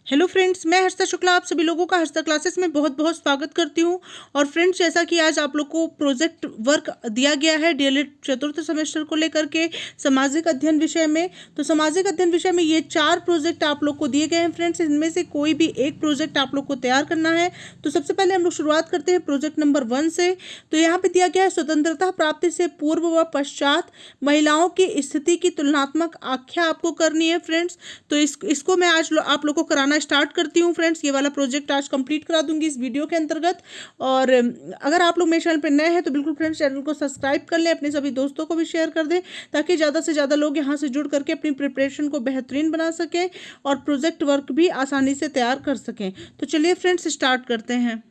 Hello friends, मैं हर्षिता शुक्ला आप सभी लोगों का हर्षिता क्लासेस में बहुत बहुत स्वागत करती हूं। और फ्रेंड्स, जैसा कि आज आप लोग को प्रोजेक्ट वर्क दिया गया है डीएलएड चतुर्थ सेमेस्टर को लेकर के सामाजिक अध्ययन विषय में, तो सामाजिक अध्ययन विषय में ये 4 प्रोजेक्ट आप लोग को दिए गए हैं। फ्रेंड्स, इनमें से कोई भी एक प्रोजेक्ट आप लोग को तैयार करना है। तो सबसे पहले हम लोग शुरुआत करते हैं प्रोजेक्ट नंबर 1 से। तो यहाँ पे दिया गया है स्वतंत्रता प्राप्ति से पूर्व व पश्चात महिलाओं की स्थिति की तुलनात्मक आख्या आपको करनी है। फ्रेंड्स, तो इसको मैं आज आप लोग को कराना स्टार्ट करती हूँ। फ्रेंड्स, ये वाला प्रोजेक्ट आज कंप्लीट करा दूंगी इस वीडियो के अंतर्गत। और अगर आप लोग मेरे चैनल पर नए हैं तो बिल्कुल फ्रेंड्स चैनल को सब्सक्राइब कर लें, अपने सभी दोस्तों को भी शेयर कर दें, ताकि ज़्यादा से ज़्यादा लोग यहाँ से जुड़ करके अपनी प्रिपरेशन को बेहतरीन बना सकें और प्रोजेक्ट वर्क भी आसानी से तैयार कर सकें। तो चलिए फ्रेंड्स स्टार्ट करते हैं।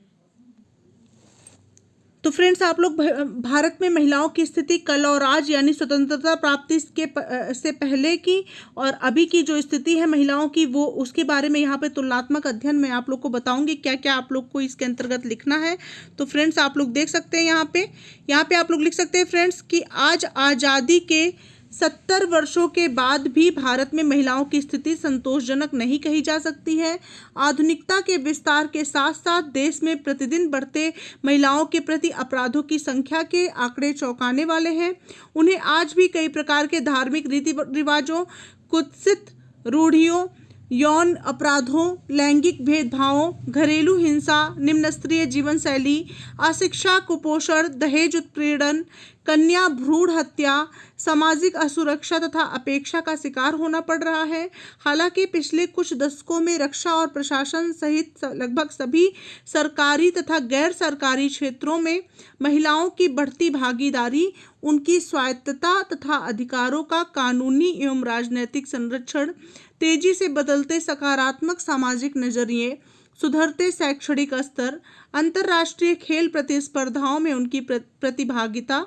तो फ्रेंड्स, आप लोग भारत में महिलाओं की स्थिति कल और आज यानी स्वतंत्रता प्राप्ति से पहले की और अभी की जो स्थिति है महिलाओं की, वो उसके बारे में यहाँ पे तुलनात्मक अध्ययन में आप लोग को बताऊंगी क्या क्या आप लोग को इसके अंतर्गत लिखना है। तो फ्रेंड्स, आप लोग देख सकते हैं यहाँ पे आप लोग लिख सकते हैं फ्रेंड्स कि आज आज़ादी के 70 वर्षों के बाद भी भारत में महिलाओं की स्थिति संतोषजनक नहीं कही जा सकती है। आधुनिकता के विस्तार के साथ साथ देश में प्रतिदिन बढ़ते महिलाओं के प्रति अपराधों की संख्या के आंकड़े चौंकाने वाले हैं। उन्हें आज भी कई प्रकार के धार्मिक रीति रिवाजों, कुत्सित रूढ़ियों, यौन अपराधों, लैंगिक भेदभावों, घरेलू हिंसा, निम्न स्तरीय जीवन शैली, अशिक्षा, कुपोषण, दहेज उत्पीड़न, कन्या भ्रूण हत्या, सामाजिक असुरक्षा तथा अपेक्षा का शिकार होना पड़ रहा है। हालांकि पिछले कुछ दशकों में रक्षा और प्रशासन सहित लगभग सभी सरकारी तथा गैर सरकारी क्षेत्रों में महिलाओं की बढ़ती भागीदारी, उनकी स्वायत्तता तथा अधिकारों का कानूनी एवं राजनैतिक संरक्षण, तेजी से बदलते सकारात्मक सामाजिक नजरिए, सुधरते शैक्षणिक स्तर, अंतर्राष्ट्रीय खेल प्रतिस्पर्धाओं में उनकी प्रतिभागिता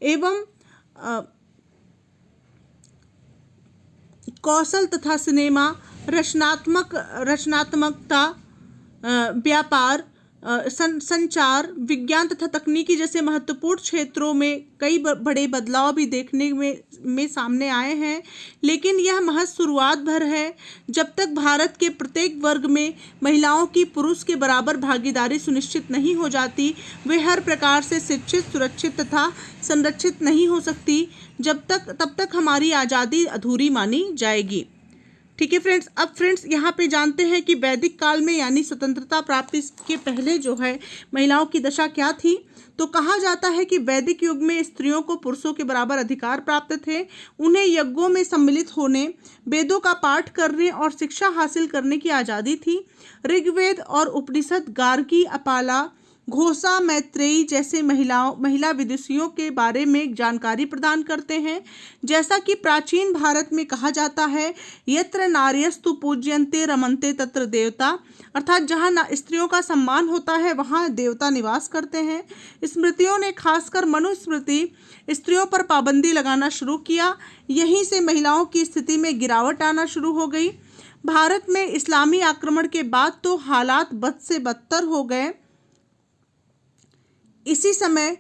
एवं कौशल तथा सिनेमा, रचनात्मकता, व्यापार, संचार, विज्ञान तथा तकनीकी जैसे महत्वपूर्ण क्षेत्रों में कई बड़े बदलाव भी देखने में सामने आए हैं। लेकिन यह महज शुरुआत भर है। जब तक भारत के प्रत्येक वर्ग में महिलाओं की पुरुष के बराबर भागीदारी सुनिश्चित नहीं हो जाती, वे हर प्रकार से शिक्षित, सुरक्षित तथा संरक्षित नहीं हो सकती, तब तक हमारी आज़ादी अधूरी मानी जाएगी। ठीक है फ्रेंड्स, अब फ्रेंड्स यहाँ पे जानते हैं कि वैदिक काल में यानी स्वतंत्रता प्राप्ति के पहले जो है महिलाओं की दशा क्या थी। तो कहा जाता है कि वैदिक युग में स्त्रियों को पुरुषों के बराबर अधिकार प्राप्त थे। उन्हें यज्ञों में सम्मिलित होने, वेदों का पाठ करने और शिक्षा हासिल करने की आज़ादी थी। ऋग्वेद और उपनिषद गार्गी, अपाला, घोषा, मैत्रेयी जैसे महिला विदुषियों के बारे में जानकारी प्रदान करते हैं। जैसा कि प्राचीन भारत में कहा जाता है, यत्र नार्यस्तु पूज्यन्ते रमन्ते तत्र देवता, अर्थात जहाँ स्त्रियों का सम्मान होता है वहाँ देवता निवास करते हैं। स्मृतियों ने, खासकर मनुस्मृति, स्त्रियों पर पाबंदी लगाना शुरू किया। यहीं से महिलाओं की स्थिति में गिरावट आना शुरू हो गई। भारत में इस्लामी आक्रमण के बाद तो हालात बद से बदतर हो गए। इसी समय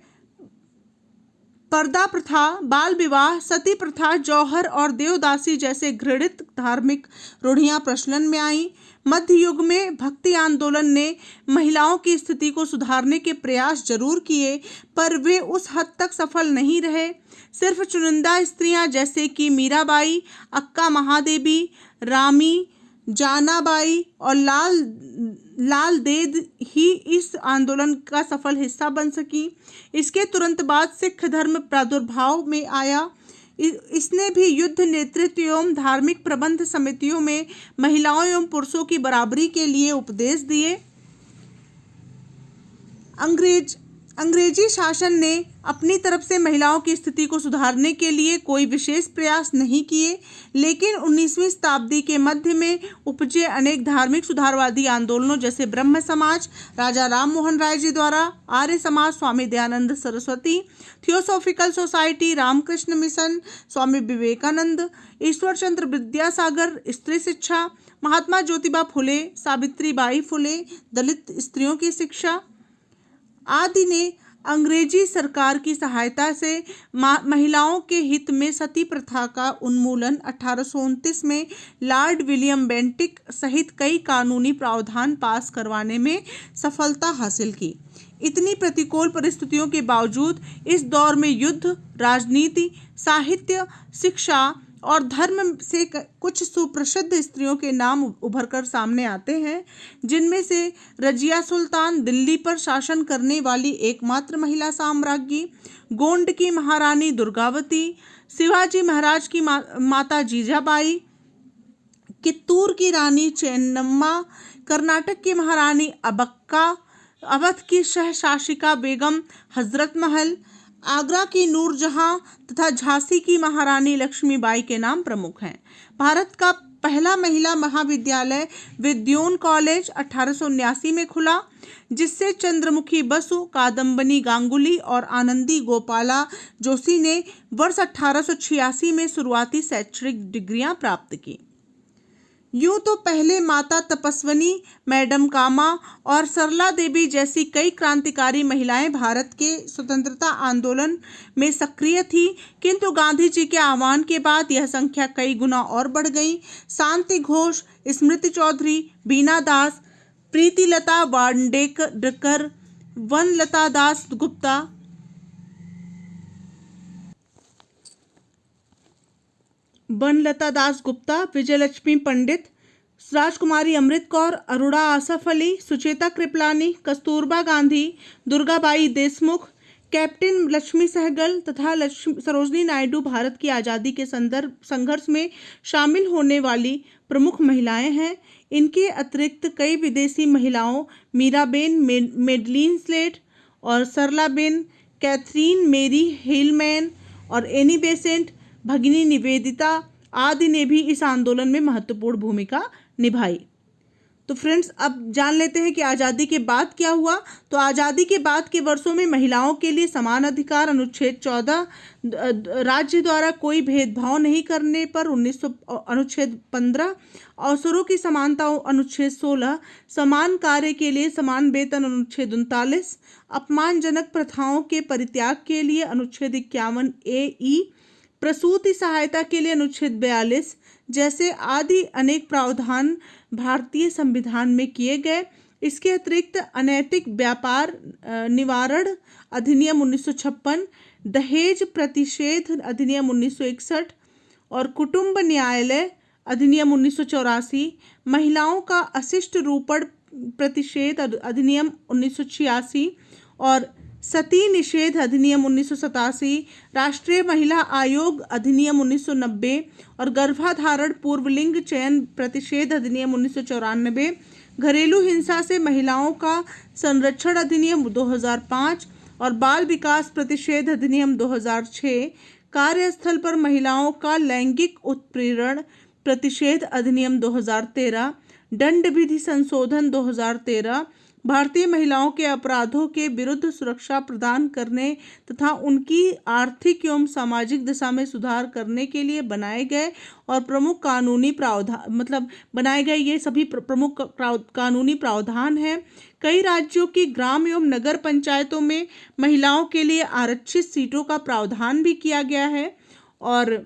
पर्दा प्रथा, बाल विवाह, सती प्रथा, जौहर और देवदासी जैसे घृणित धार्मिक रूढ़ियां प्रचलन में आईं। मध्य युग में भक्ति आंदोलन ने महिलाओं की स्थिति को सुधारने के प्रयास जरूर किए, पर वे उस हद तक सफल नहीं रहे। सिर्फ चुनिंदा स्त्रियां जैसे कि मीराबाई, अक्का महादेवी, रामी, जानाबाई और लाल देद ही इस आंदोलन का सफल हिस्सा बन सकी। इसके तुरंत बाद सिख धर्म प्रादुर्भाव में आया। इसने भी युद्ध नेतृत्व एवं धार्मिक प्रबंध समितियों में महिलाओं एवं पुरुषों की बराबरी के लिए उपदेश दिए। अंग्रेजी शासन ने अपनी तरफ से महिलाओं की स्थिति को सुधारने के लिए कोई विशेष प्रयास नहीं किए, लेकिन 19वीं शताब्दी के मध्य में उपजे अनेक धार्मिक सुधारवादी आंदोलनों जैसे ब्रह्म समाज, राजा राम मोहन राय जी द्वारा, Arya Samaj, Swami Dayanand Saraswati, theosophical society, Ramakrishna mission, Swami Vivekananda, Ishwar Chandra Vidyasagar, स्त्री शिक्षा, महात्मा ज्योतिबा फुले, सावित्रीबाई फुले, दलित स्त्रियों की शिक्षा आदि ने अंग्रेजी सरकार की सहायता से महिलाओं के हित में सती प्रथा का उन्मूलन 1829 में लॉर्ड विलियम बेंटिक सहित कई कानूनी प्रावधान पास करवाने में सफलता हासिल की। इतनी प्रतिकूल परिस्थितियों के बावजूद इस दौर में युद्ध, राजनीति, साहित्य, शिक्षा और धर्म से कुछ सुप्रसिद्ध स्त्रियों के नाम उभरकर सामने आते हैं, जिनमें से रजिया सुल्तान, दिल्ली पर शासन करने वाली एकमात्र महिला साम्राज्ञी, गोंड की महारानी दुर्गावती, शिवाजी महाराज की माता जीजाबाई, कित्तूर की रानी चेन्नम्मा, कर्नाटक की महारानी अबक्का, अवध की शासिका बेगम हजरत महल, आगरा की नूरजहां तथा झांसी की महारानी लक्ष्मीबाई के नाम प्रमुख हैं। भारत का पहला महिला महाविद्यालय विद्योन कॉलेज 1879 में खुला, जिससे चंद्रमुखी बसु, कादम्बनी गांगुली और आनंदी गोपाला जोशी ने वर्ष 1886 में शुरुआती शैक्षणिक डिग्रियां प्राप्त की। यूं तो पहले माता तपस्विनी, मैडम कामा और सरला देवी जैसी कई क्रांतिकारी महिलाएं भारत के स्वतंत्रता आंदोलन में सक्रिय थीं, किंतु गांधी जी के आह्वान के बाद यह संख्या कई गुना और बढ़ गई। शांति घोष, स्मृति चौधरी, बीना दास, प्रीतिलता वाडेकर, वनलता दास गुप्ता, विजयलक्ष्मी पंडित, राजकुमारी अमृत कौर, अरुणा आसफ अली, सुचेता कृपलानी, कस्तूरबा गांधी, दुर्गाबाई देशमुख, कैप्टन लक्ष्मी सहगल तथा सरोजिनी नायडू भारत की आज़ादी के संघर्ष में शामिल होने वाली प्रमुख महिलाएं हैं। इनके अतिरिक्त कई विदेशी महिलाओं, मीराबेन, मेडलिन स्लेट और सरलाबेन, कैथरीन मेरी हिलमैन और एनी बेसेंट, भगिनी निवेदिता आदि ने भी इस आंदोलन में महत्वपूर्ण भूमिका निभाई। तो फ्रेंड्स, अब जान लेते हैं कि आज़ादी के बाद क्या हुआ। तो आज़ादी के बाद के वर्षों में महिलाओं के लिए समान अधिकार अनुच्छेद 14, राज्य द्वारा कोई भेदभाव नहीं करने पर अनुच्छेद 15, अवसरों की समानता अनुच्छेद 16, समान कार्य के लिए समान वेतन अनुच्छेद 39, अपमानजनक प्रथाओं के परित्याग के लिए अनुच्छेद 51 ए, प्रसूति सहायता के लिए अनुच्छेद 42 जैसे आदि अनेक प्रावधान भारतीय संविधान में किए गए। इसके अतिरिक्त अनैतिक व्यापार निवारण अधिनियम 1956, दहेज प्रतिषेध अधिनियम 1961 और कुटुंब न्यायालय अधिनियम 1984, महिलाओं का अशिष्ट रूपण प्रतिषेध अधिनियम 1986 और सती निषेध अधिनियम 1987, राष्ट्रीय महिला आयोग अधिनियम 1990 और गर्भाधारण पूर्वलिंग चयन प्रतिषेध अधिनियम 1994, घरेलू हिंसा से महिलाओं का संरक्षण अधिनियम 2005 और बाल विकास प्रतिषेध अधिनियम 2006, कार्यस्थल पर महिलाओं का लैंगिक उत्पीड़न प्रतिषेध अधिनियम 2013, दंड विधि संशोधन 2013, भारतीय महिलाओं के अपराधों के विरुद्ध सुरक्षा प्रदान करने तथा उनकी आर्थिक एवं सामाजिक दशा में सुधार करने के लिए बनाए गए और प्रमुख कानूनी प्रावधान ये सभी प्रमुख कानूनी प्रावधान हैं। कई राज्यों की ग्राम एवं नगर पंचायतों में महिलाओं के लिए आरक्षित सीटों का प्रावधान भी किया गया है। और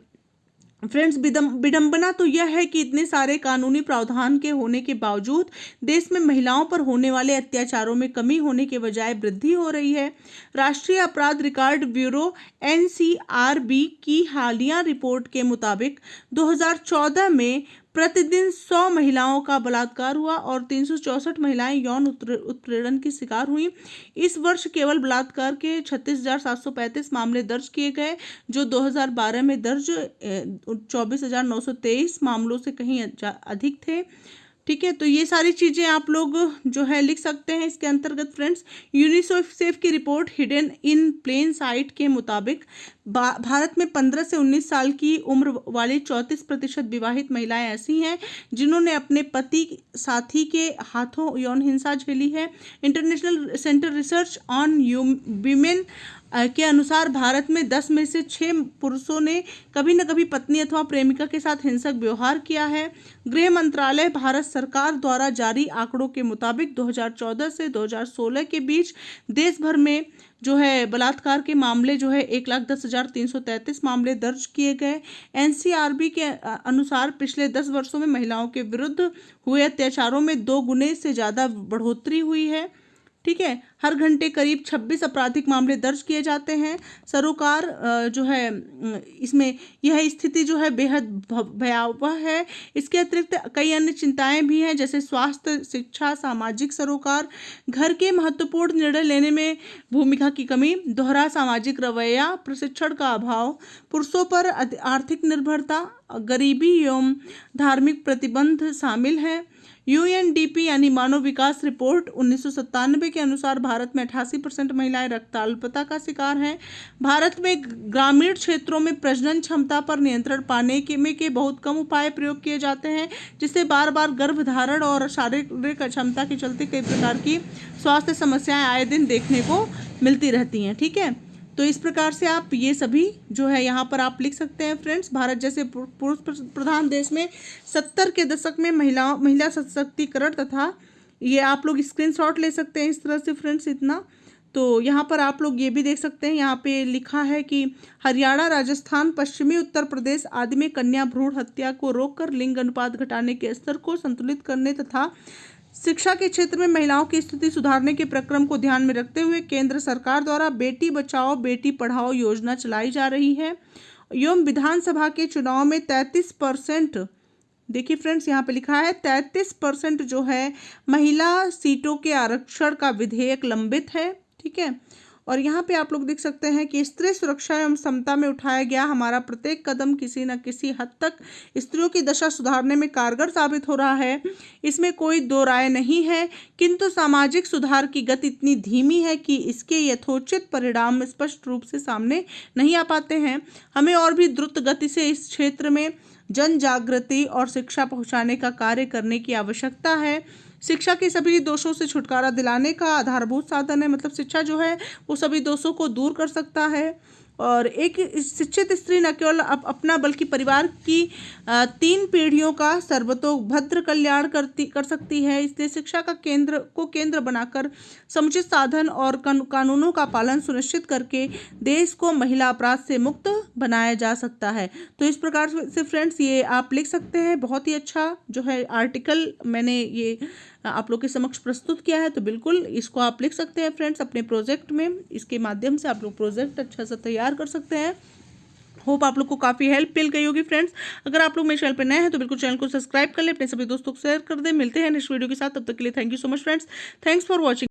फ्रेंड्स, विडंबना तो यह है कि इतने सारे कानूनी प्रावधान के होने के बावजूद देश में महिलाओं पर होने वाले अत्याचारों में कमी होने के बजाय वृद्धि हो रही है। राष्ट्रीय अपराध रिकॉर्ड ब्यूरो NCRB की हालिया रिपोर्ट के मुताबिक 2014 में प्रतिदिन 100 महिलाओं का बलात्कार हुआ और 364 महिलाएं यौन उत्पीड़न की शिकार हुई। इस वर्ष केवल बलात्कार के 36,735 मामले दर्ज किए गए, जो 2012 में दर्ज 24,923 मामलों से कहीं अधिक थे। ठीक है, तो ये सारी चीज़ें आप लोग जो है लिख सकते हैं इसके अंतर्गत। फ्रेंड्स, यूनिसेफ की report hidden in plain sight के मुताबिक भारत में 15 से 19 साल की उम्र वाली 34% विवाहित महिलाएं ऐसी हैं जिन्होंने अपने पति साथी के हाथों यौन हिंसा झेली है। International centre research on women के अनुसार भारत में 10 में से 6 पुरुषों ने कभी न कभी पत्नी अथवा प्रेमिका के साथ हिंसक व्यवहार किया है। गृह मंत्रालय भारत सरकार द्वारा जारी आंकड़ों के मुताबिक 2014 से 2016 के बीच देश भर में जो है बलात्कार के मामले जो है 1,10,333 मामले दर्ज किए गए। एनसीआरबी के अनुसार पिछले 10 वर्षों में महिलाओं के विरुद्ध हुए अत्याचारों में 2 गुने से ज़्यादा बढ़ोतरी हुई है। ठीक है, हर घंटे करीब 26 आपराधिक मामले दर्ज किए जाते हैं। सरोकार जो है इसमें यह स्थिति जो है बेहद भयावह है। इसके अतिरिक्त कई अन्य चिंताएं भी हैं, जैसे स्वास्थ्य, शिक्षा, सामाजिक सरोकार, घर के महत्वपूर्ण निर्णय लेने में भूमिका की कमी, दोहरा सामाजिक रवैया, प्रशिक्षण का अभाव, पुरुषों पर आर्थिक निर्भरता, गरीबी एवं धार्मिक प्रतिबंध शामिल हैं। यूएनडीपी यानी मानव विकास रिपोर्ट 1997 के अनुसार भारत में 88% महिलाएं रक्ताल्पता का शिकार हैं। भारत में ग्रामीण क्षेत्रों में प्रजनन क्षमता पर नियंत्रण पाने के बहुत कम उपाय प्रयोग किए जाते हैं, जिससे बार बार गर्भधारण और शारीरिक अक्षमता के चलते कई प्रकार की स्वास्थ्य समस्याएं आए दिन देखने को मिलती रहती हैं। ठीक है, तो इस प्रकार से आप ये सभी जो है यहाँ पर आप लिख सकते हैं फ्रेंड्स। भारत जैसे पुरुष प्रधान देश में 70 के दशक में महिला सशक्तिकरण तथा ये आप लोग स्क्रीनशॉट ले सकते हैं इस तरह से फ्रेंड्स इतना। तो यहाँ पर आप लोग ये भी देख सकते हैं, यहाँ पे लिखा है कि हरियाणा, राजस्थान, पश्चिमी उत्तर प्रदेश आदि में कन्या भ्रूण हत्या को रोककर लिंग अनुपात घटाने के स्तर को संतुलित करने तथा शिक्षा के क्षेत्र में महिलाओं की स्थिति सुधारने के प्रक्रम को ध्यान में रखते हुए केंद्र सरकार द्वारा बेटी बचाओ बेटी पढ़ाओ योजना चलाई जा रही है। एवं विधानसभा के चुनाव में 33%, देखिए फ्रेंड्स यहाँ पे लिखा है 33% जो है महिला सीटों के आरक्षण का विधेयक लंबित है। ठीक है, और यहाँ पे आप लोग देख सकते हैं कि स्त्री सुरक्षा एवं समता में उठाया गया हमारा प्रत्येक कदम किसी न किसी हद तक स्त्रियों की दशा सुधारने में कारगर साबित हो रहा है, इसमें कोई दो राय नहीं है। किंतु सामाजिक सुधार की गति इतनी धीमी है कि इसके यथोचित परिणाम स्पष्ट रूप से सामने नहीं आ पाते हैं। हमें और भी द्रुत गति से इस क्षेत्र में जन जागृति और शिक्षा पहुँचाने का कार्य करने की आवश्यकता है। शिक्षा के सभी दोषों से छुटकारा दिलाने का आधारभूत साधन है, मतलब शिक्षा जो है वो सभी दोषों को दूर कर सकता है। और एक शिक्षित स्त्री न केवल अपना बल्कि परिवार की 3 पीढ़ियों का सर्वतोभद्र कल्याण कर सकती है। इसलिए शिक्षा का केंद्र बनाकर समुचित साधन और कानूनों का पालन सुनिश्चित करके देश को महिला अपराध से मुक्त बनाया जा सकता है। तो इस प्रकार से फ्रेंड्स ये आप लिख सकते हैं। बहुत ही अच्छा जो है आर्टिकल मैंने ये आप लोग के समक्ष प्रस्तुत किया है, तो बिल्कुल इसको आप लिख सकते हैं फ्रेंड्स अपने प्रोजेक्ट में। इसके माध्यम से आप लोग प्रोजेक्ट अच्छा सा तैयार कर सकते हैं। होप आप लोग को काफ़ी हेल्प मिल गई होगी फ्रेंड्स। अगर आप लोग मेरे चैनल पर नए हैं तो बिल्कुल चैनल को सब्सक्राइब कर ले, अपने सभी दोस्तों को शेयर कर दें। मिलते हैं नेक्स्ट वीडियो के साथ, तब तक के लिए thank you so much friends. Thanks for watching.